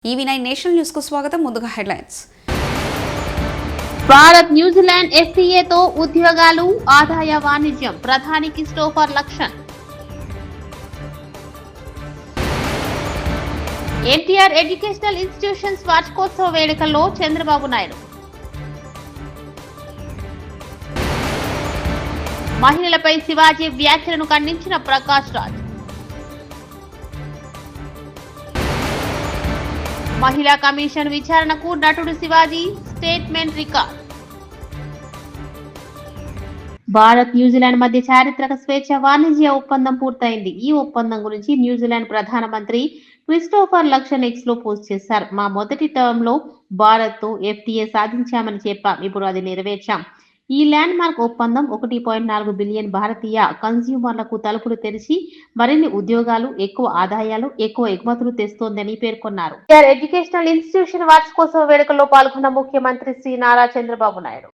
ఈవీ9 national news కు స్వాగతం. ముందుగా హెడ్లైన్స్. భారత్ న్యూజిలాండ్ ఎఫ్టీఏతో ఉద్యోగాలు, ఆదాయ వాణిజ్యం ప్రధాని క్రిస్టోఫర్ లక్షన్. ఎన్టీఆర్ ఎడ్యుకేషనల్ ఇన్స్టిట్యూషన్స్ వార్షికోత్సవ వేడుకల్లో చంద్రబాబు నాయుడు. మహిళలపై శివాజీ వ్యాఖ్యలను ఖండించిన ప్రకాష్ రాజ్. మహిళా కమిషన్ విచారణకు నటుడు Shivaji statement record. Bharat New Zealand మధ్య చారిత్రక స్వేచ్ఛ వాణిజ్య ఒప్పందం పూర్తయింది. ఈ ఒప్పందం గురించి న్యూజిలాండ్ ప్రధానమంత్రి క్రిస్టోఫర్ లక్షన్ ఎక్స్ లో పోస్ట్ చేశారు. మా మొదటి టర్మ్ లో భారత్ తో ఎఫ్టీఏ సాధించామని చెప్పాం. ఇప్పుడు అది నెరవేర్చాం. ఈ ల్యాండ్ మార్క్ ఒప్పందం 1.4 బిలియన్ భారతీయ కన్స్యూమర్లకు తలుపులు తెరిచి మరిన్ని ఉద్యోగాలు, ఎక్కువ ఆదాయాలు, ఎక్కువ ఎగుమతులు తెస్తోందని పేర్కొన్నారు. ఎడ్యుకేషనల్ ఇన్స్టిట్యూషన్ వార్షికోత్సవ వేడుకల్లో పాల్గొన్న ముఖ్యమంత్రి శ్రీ నారా చంద్రబాబు నాయుడు.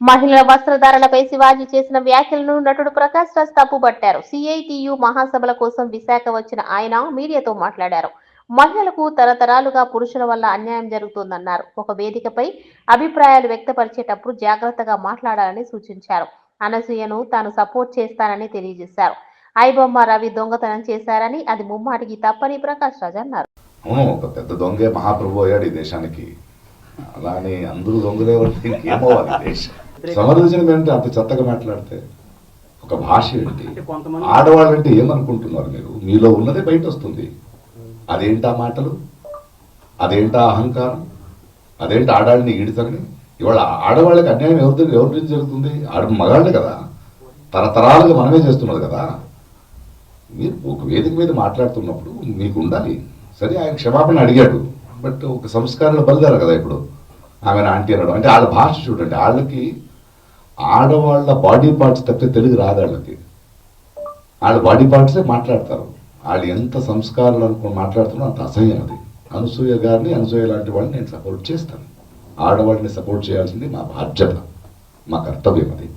మహిళల వస్త్రధారణపై శివాజీ చేసిన వ్యాఖ్యలను నటుడు ప్రకాష్ రాజ్ తప్పుపట్టారు. సిఐటియు మహాసభల కోసం విశాఖ వచ్చిన ఆయన మీడియాతో మాట్లాడారు. మహిళలకు తరతరాలుగా పురుషుల వల్ల అన్యాయం జరుగుతోందన్నారు. ఒక వేదికపై అభిప్రాయాలు వ్యక్తపరిచేటప్పుడు జాగ్రత్తగా మాట్లాడాలని సూచించారు. అనసూయను తాను సపోర్ట్ చేస్తానని తెలియజేశారు. ఐబొమ్మ రవి దొంగతనం చేశారని, అది ముమ్మాటికి తప్పని ప్రకాష్ రాజ్ అన్నారు. ఒక పెద్ద దొంగే మహాప్రభు అయ్యాడు ఈ దేశానికి. అలానే అందరూ దొంగలే ఉంటే ఇంకేమవ్వాలి దేశం. సమర్థించడం ఏంటంటే అంత చెత్తగా మాట్లాడితే ఒక భాష ఏంటి? ఆడవాళ్ళంటే ఏమనుకుంటున్నారు మీరు? మీలో ఉన్నదే బయట వస్తుంది. అదేంటా మాటలు, అదేంటా అహంకారం, అదేంటి ఆడాళ్ళని ఈడుతని. ఇవాళ ఆడవాళ్ళకి అన్యాయం ఎవరి నుంచి జరుగుతుంది? మగాళ్ళే కదా, తరతరాలుగా మనమే చేస్తున్నది కదా. మీరు ఒక వేదిక మీద మాట్లాడుతున్నప్పుడు మీకు ఉండాలి. సరే, ఆయన క్షమాపణ అడిగాడు, బట్ ఒక సంస్కారాలు బలిదారు కదా. ఇప్పుడు ఆమెను ఆంటీ అనడం అంటే వాళ్ళ భాష చూడండి. వాళ్ళకి ఆడవాళ్ళ బాడీ పార్ట్స్ తప్పితే తెలుగు రాదు. వాళ్ళ బాడీ పార్ట్సే మాట్లాడతారు. వాళ్ళు ఎంత సంస్కారాలు అనుకుని మాట్లాడుతున్నారో అంత అసహ్యం అది. అనసూయ గారిని, అనసూయ లాంటి వాళ్ళని నేను సపోర్ట్ చేస్తాను. ఆడవాళ్ళని సపోర్ట్ చేయాల్సింది మా బాధ్యత, మా కర్తవ్యం అది.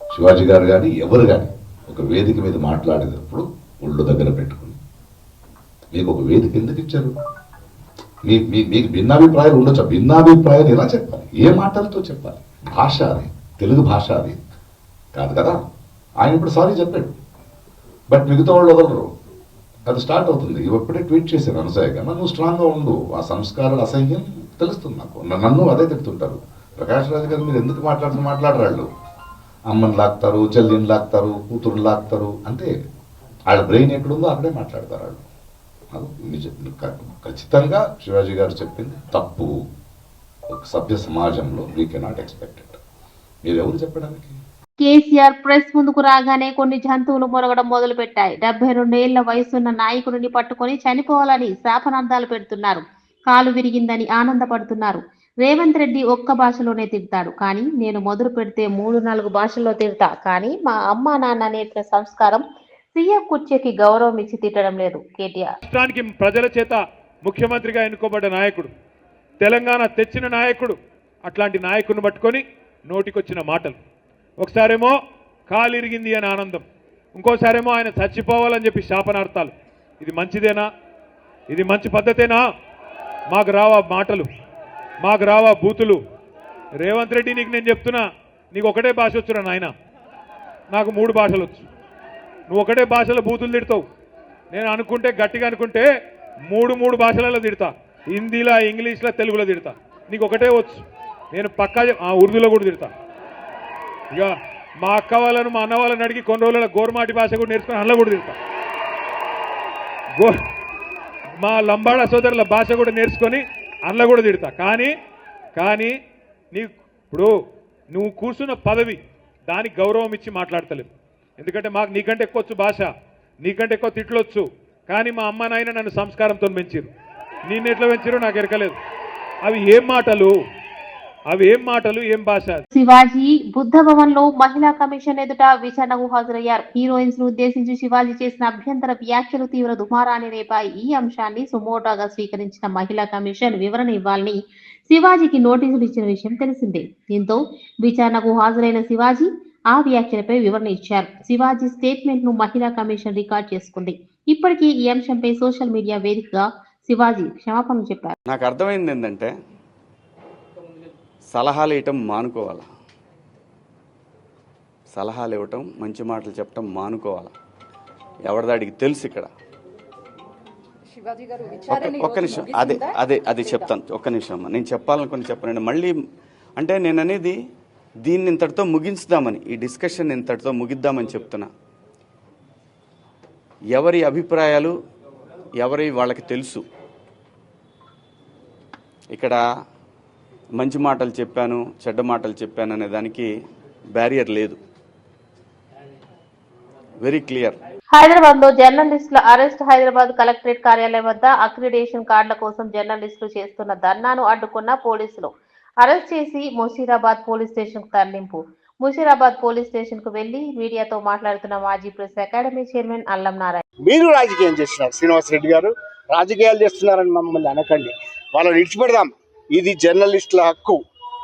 శివాజీ గారు కానీ ఎవరు కానీ ఒక వేదిక మీద మాట్లాడేటప్పుడు ఒళ్ళు దగ్గర పెట్టుకుని, మీకు ఒక వేదిక ఎందుకు ఇచ్చారు? మీకు భిన్నాభిప్రాయాలు ఉండొచ్చు. భిన్నాభిప్రాయాలు ఎలా చెప్పాలి? ఏ మాటలతో చెప్పాలి? భాష అది, తెలుగు భాష అది కాదు కదా. ఆయన ఇప్పుడు సారీ చెప్పాడు. బట్ మిగతా వాళ్ళు వదలరు. అది స్టార్ట్ అవుతుంది. ఇప్పుడే ట్వీట్ చేశాను అనసూయగా, నువ్వు స్ట్రాంగ్గా ఉండు, ఆ సంస్కారాల అసహ్యం తెలుస్తుంది నాకు. నన్ను అదే తిడుతుంటారు, ప్రకాష్ రాజు గారు మీరు ఎందుకు మాట్లాడరాళ్ళు, అమ్మని లాక్తారు, చెల్లిని లాక్తారు, కూతురు లాక్తారు, అంటే వాళ్ళ బ్రెయిన్ ఎక్కడుందో అక్కడే మాట్లాడతారు వాళ్ళు. ఖచ్చితంగా శివాజీ గారు చెప్పింది తప్పు. ఒక సభ్య సమాజంలో వీ కెనాట్ ఎక్స్పెక్ట్ ఇట్. మీరు ఎవరు చెప్పడానికి? కేసీఆర్ ప్రెస్ ముందుకు రాగానే కొన్ని జంతువులు మొరగడం మొదలు పెట్టాయి. 72 ఏళ్ల వయసున్న నాయకుడిని పట్టుకొని చనిపోవాలని శాపనార్థాలు పెడుతున్నారు. కాలు విరిగిందని ఆనందపడుతున్నారు. రేవంత్ రెడ్డి ఒక్క భాషలోనే తిడతాడు, కానీ నేను మొదలు పెడితే 3-4 భాషల్లో తిడతా. కానీ మా అమ్మ నాన్న నేర్పిన సంస్కారం సీఎం కుర్చీకి గౌరవం ఇచ్చి తిట్టడం లేదు. కేటీఆర్ రాష్ట్రానికి ప్రజల చేత ముఖ్యమంత్రిగా ఎన్నుకోబడ్డ నాయకుడు, తెలంగాణ తెచ్చిన నాయకుడు. అట్లాంటి నాయకుడిని పట్టుకొని నోటికొచ్చిన మాటలు, ఒకసారేమో కాలు ఇరిగింది అని ఆనందం, ఇంకోసారేమో ఆయన చచ్చిపోవాలని చెప్పి శాపనార్థాలు. ఇది మంచిదేనా? ఇది మంచి పద్ధతేనా? మాకు రావా మాటలు, మాకు రావా బూతులు? రేవంత్ రెడ్డి, నీకు నేను చెప్తున్నా, నీకు ఒకటే భాష వచ్చురా నాయన, నాకు 3 భాషలు వచ్చు. నువ్వు ఒకటే భాషలో బూతులు తిడతావు. నేను అనుకుంటే గట్టిగా అనుకుంటే 3 భాషలలో తిడతా, హిందీలో, ఇంగ్లీష్లో, తెలుగులో తిడతా. నీకు ఒకటే వచ్చు. నేను పక్కా ఉర్దూలో కూడా తిడతా. ఇక మా అక్క వాళ్ళను, మా అన్న వాళ్ళని అడిగి కొన్ని రోజుల గోర్మాటి భాష కూడా నేర్చుకుని అందులో కూడా తిడతా. మా లంబాడా సోదరుల భాష కూడా నేర్చుకొని అందులో కూడా తిడతా. కానీ ఇప్పుడు నువ్వు కూర్చున్న పదవి, దానికి గౌరవం ఇచ్చి మాట్లాడతలేవు. ఎందుకంటే నీకంటే ఎక్కువ వచ్చు భాష, నీకంటే ఎక్కువ తిట్లొచ్చు. కానీ మా అమ్మ నాయన నన్ను సంస్కారంతో పెంచారు. నిన్ను ఎట్లా పెంచారో నాకు ఎరకలేదు. అవి ఏం మాటలు, ఏం భాష? శివాజీ బుద్ధ భవన్ లో మహిళా కమిషన్ ఎదుట విచారణకు హాజరయ్యారు. హీరోయిన్స్ ను ఉద్దేశించి శివాజీ చేసిన అభ్యంతర వ్యాఖ్యలు తీవ్ర దుమారాన్ని రేపాయి. ఈ అంశాన్ని సుమోటోగా స్వీకరించిన మహిళా కమిషన్ వివరణ ఇవ్వాలని శివాజీకి నోటీసులు ఇచ్చిన విషయం తెలిసిందే. దీంతో విచారణకు హాజరైన శివాజీ ఆ వ్యాఖ్యలపై వివరణ ఇచ్చారు. శివాజీ స్టేట్మెంట్ ను మహిళా కమిషన్ రికార్డ్ చేసుకుంది. ఇప్పటికీ ఈ అంశంపై సోషల్ మీడియా వేదికగా శివాజీ క్షమాపణలు చెప్పారు. నాకు అర్థమైంది ఏంటంటే, సలహాలు ఇవ్వటం మానుకోవాలి, సలహాలు ఇవ్వటం, మంచి మాటలు చెప్పటం మానుకోవాలి. ఎవరిదాడికి తెలుసు. ఇక్కడ ఒక్క నిమిషం, అదే చెప్తాను. ఒక్క నిమిషం అమ్మా, నేను చెప్పాలనుకుని చెప్పనండి. మళ్ళీ అంటే నేను అనేది దీన్ని ఇంతటితో ముగించుదామని, ఈ డిస్కషన్ ఇంతటితో ముగిద్దామని చెప్తున్నా. ఎవరి అభిప్రాయాలు వాళ్ళకి తెలుసు. ఇక్కడ మంచి మాటలు చెప్పాను, చెడ్డ మాటలు చెప్పాను అనే దానికి బ్యారియర్ లేదు. Very clear. హైదరాబాద్ లో జర్నలిస్టుల అరెస్ట్. హైదరాబాద్ కలెక్టరేట్ కార్యాలయం వద్ద అక్రిడేషన్ కార్డుల కోసం జర్నలిస్టులు చేస్తున్న ధర్నాను అడ్డుకున్న పోలీసులు అరెస్ట్ చేసి ముషీరాబాద్ పోలీస్ స్టేషన్ కు తరలింపు. ముషీరాబాద్ పోలీస్ స్టేషన్ కు వెళ్లి మీడియాతో మాట్లాడుతున్న మాజీ ప్రెస్ అకాడమీ చైర్మన్ అల్లం నారాయణ, మీరు రాజకీయం చేస్తున్నారు, శ్రీనివాస్ రెడ్డి గారు రాజకీయాలు చేస్తున్నారని మమ్మల్ని అనకండి. వాళ్ళని విడిచిపెడదాం. ఇది జర్నలిస్టుల హక్కు.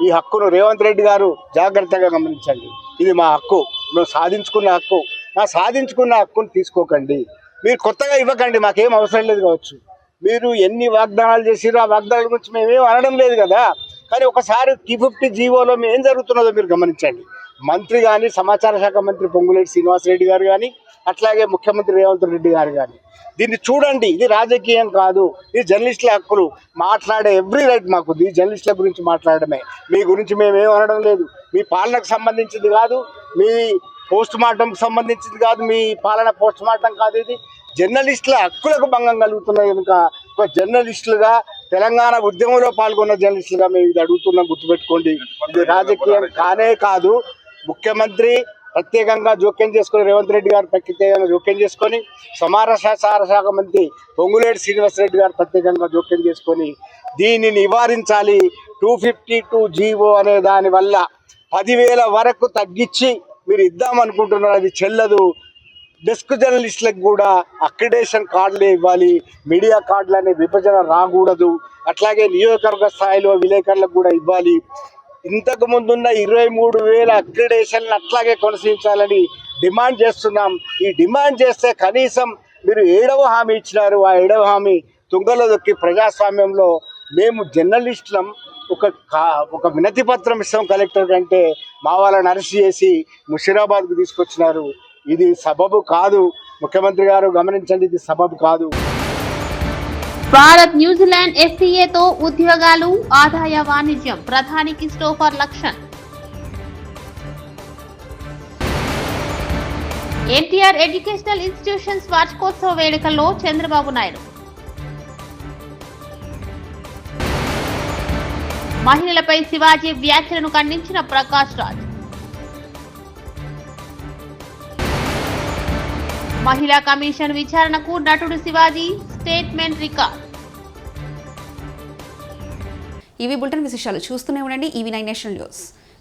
ఈ హక్కును రేవంత్ రెడ్డి గారు జాగ్రత్తగా గమనించండి. ఇది మా హక్కు, మేము సాధించుకున్న హక్కు. సాధించుకున్న హక్కును తీసుకోకండి. మీరు కొత్తగా ఇవ్వకండి, మాకేం అవసరం లేదు కావచ్చు. మీరు ఎన్ని వాగ్దానాలు చేసిరో ఆ వాగ్దానాల గురించి మేమేం అనడం లేదు కదా. కానీ ఒకసారి T50 జీవోలో ఏం జరుగుతున్నదో మీరు గమనించండి. మంత్రి కానీ, సమాచార శాఖ మంత్రి పొంగులేటి శ్రీనివాసరెడ్డి గారు కానీ, అట్లాగే ముఖ్యమంత్రి రేవంత్ రెడ్డి గారు కానీ దీన్ని చూడండి. ఇది రాజకీయం కాదు, ఇది జర్నలిస్టుల హక్కులు. మాట్లాడే ఎవ్రీ రైట్ మాకు ఈ జర్నలిస్టుల గురించి మాట్లాడమే. మీ గురించి మేమేం అనడం లేదు. మీ పాలనకు సంబంధించింది కాదు, మీ పోస్ట్ మార్టంకు సంబంధించింది కాదు, మీ పాలన పోస్ట్ మార్టం కాదు. ఇది జర్నలిస్టుల హక్కులకు భంగం కలుగుతున్నాయి కనుక ఒక జర్నలిస్టులుగా, తెలంగాణ ఉద్యమంలో పాల్గొన్న జర్నలిస్టులుగా మేము ఇది అడుగుతున్నాం. గుర్తుపెట్టుకోండి, ఇది రాజకీయం కానే కాదు. ముఖ్యమంత్రి ప్రత్యేకంగా జోక్యం చేసుకుని, రేవంత్ రెడ్డి గారు ప్రత్యేకంగా జోక్యం చేసుకొని, సమాచార శాఖ మంత్రి పొంగులేటి శ్రీనివాసరెడ్డి గారు ప్రత్యేకంగా జోక్యం చేసుకొని దీన్ని నివారించాలి. 252 జీవో అనే దాని వల్ల 10,000 వరకు తగ్గించి మీరు ఇద్దామనుకుంటున్నారు. అది చెల్లదు. డెస్క్ జర్నలిస్టులకు కూడా అక్రిడేషన్ కార్డులే ఇవ్వాలి. మీడియా కార్డులు అనే విభజన రాకూడదు. అట్లాగే నియోజకవర్గ స్థాయిలో విలేకరులకు కూడా ఇవ్వాలి. ఇంతకు ముందున్న 23,000 అక్రిడేషన్లు అట్లాగే కొనసాగించాలని డిమాండ్ చేస్తున్నాం. ఈ డిమాండ్ చేస్తే కనీసం మీరు 7వ హామీ ఇచ్చినారు, ఆ 7వ హామీ తుంగలో దొక్కి ప్రజాస్వామ్యంలో మేము జర్నలిస్టులం ఒక వినతి పత్రం ఇస్తాం కలెక్టర్ అంటే మా వాళ్ళని అరెస్ట్ చేసి ముషీరాబాద్కు తీసుకొచ్చినారు. ఇది సబబు కాదు. ముఖ్యమంత్రి గారు గమనించండి, ఇది సబబు కాదు. భారత్ న్యూజిలాండ్ ఎఫ్టీఏతో ఉద్యోగాలు, ఆదాయ వాణిజ్యం ప్రధాని క్రిస్టోఫర్ లక్షన్. ఎన్టీఆర్ ఎడ్యుకేషనల్ ఇన్స్టిట్యూషన్స్ వార్షికోత్సవ వేడుకల్లో చంద్రబాబు నాయుడు. మహిళలపై శివాజీ వ్యాఖ్యలను ఖండించిన ప్రకాష్ రాజ్. మహిళా కమిషన్ విచారణకు నటుడు శివాజీ స్టేట్మెంట్ రికార్డ్. ఇవి బులెటిన్ విశేషాలు. చూస్తూనే ఉండండి EV9 నేషనల్ న్యూస్.